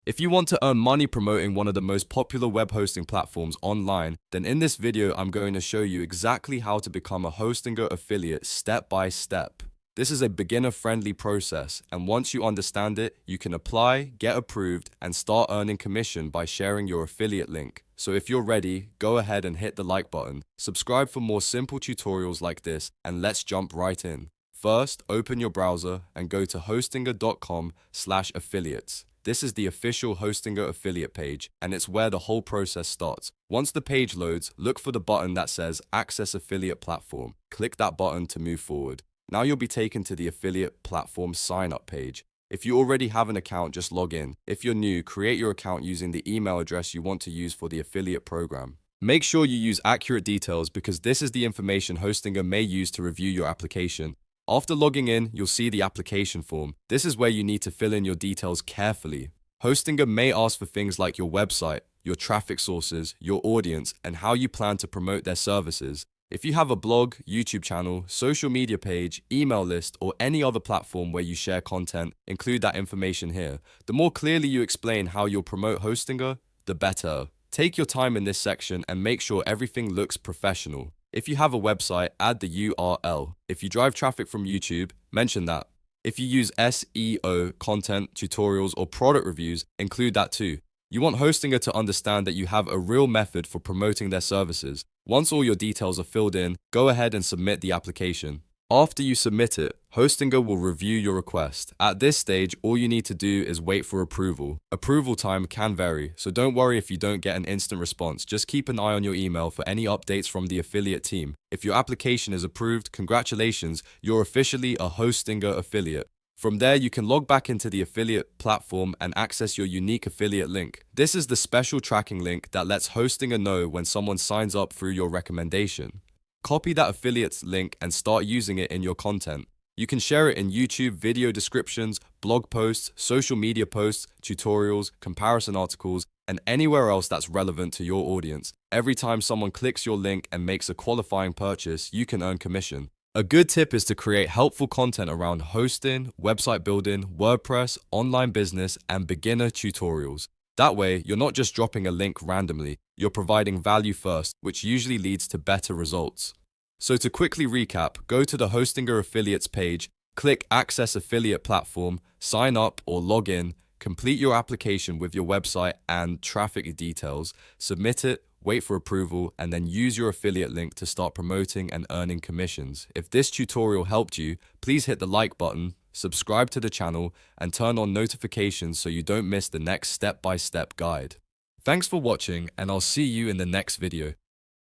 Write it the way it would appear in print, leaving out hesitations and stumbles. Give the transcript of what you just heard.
If you want to earn money promoting one of the most popular web hosting platforms online, then in this video I'm going to show you exactly how to become a Hostinger affiliate step by step. This is a beginner-friendly process, and once you understand it, you can apply, get approved, and start earning commission by sharing your affiliate link. So if you're ready, go ahead and hit the like button, subscribe for more simple tutorials like this, and let's jump right in. First, open your browser and go to hostinger.com/affiliates. This is the official Hostinger affiliate page, and it's where the whole process starts. Once the page loads, look for the button that says Access Affiliate Platform. Click that button to move forward. Now you'll be taken to the affiliate platform sign-up page. If you already have an account, just log in. If you're new, create your account using the email address you want to use for the affiliate program. Make sure you use accurate details because this is the information Hostinger may use to review your application. After logging in, you'll see the application form. This is where you need to fill in your details carefully. Hostinger may ask for things like your website, your traffic sources, your audience, and how you plan to promote their services. If you have a blog, YouTube channel, social media page, email list, or any other platform where you share content, include that information here. The more clearly you explain how you'll promote Hostinger, the better. Take your time in this section and make sure everything looks professional. If you have a website, add the URL. If you drive traffic from YouTube, mention that. If you use SEO, content, tutorials, or product reviews, include that too. You want Hostinger to understand that you have a real method for promoting their services. Once all your details are filled in, go ahead and submit the application. After you submit it, Hostinger will review your request. At this stage, all you need to do is wait for approval. Approval time can vary, so don't worry if you don't get an instant response. Just keep an eye on your email for any updates from the affiliate team. If your application is approved, congratulations, you're officially a Hostinger affiliate. From there, you can log back into the affiliate platform and access your unique affiliate link. This is the special tracking link that lets Hostinger know when someone signs up through your recommendation. Copy that affiliate's link and start using it in your content. You can share it in YouTube video descriptions, blog posts, social media posts, tutorials, comparison articles, and anywhere else that's relevant to your audience. Every time someone clicks your link and makes a qualifying purchase, you can earn commission. A good tip is to create helpful content around hosting, website building, WordPress, online business, and beginner tutorials. That way, you're not just dropping a link randomly, you're providing value first, which usually leads to better results. So to quickly recap, go to the Hostinger affiliates page, click Access Affiliate Platform, sign up or log in, complete your application with your website and traffic details, submit it, wait for approval, and then use your affiliate link to start promoting and earning commissions. If this tutorial helped you, please hit the like button, subscribe to the channel, and turn on notifications so you don't miss the next step-by-step guide. Thanks for watching, and I'll see you in the next video.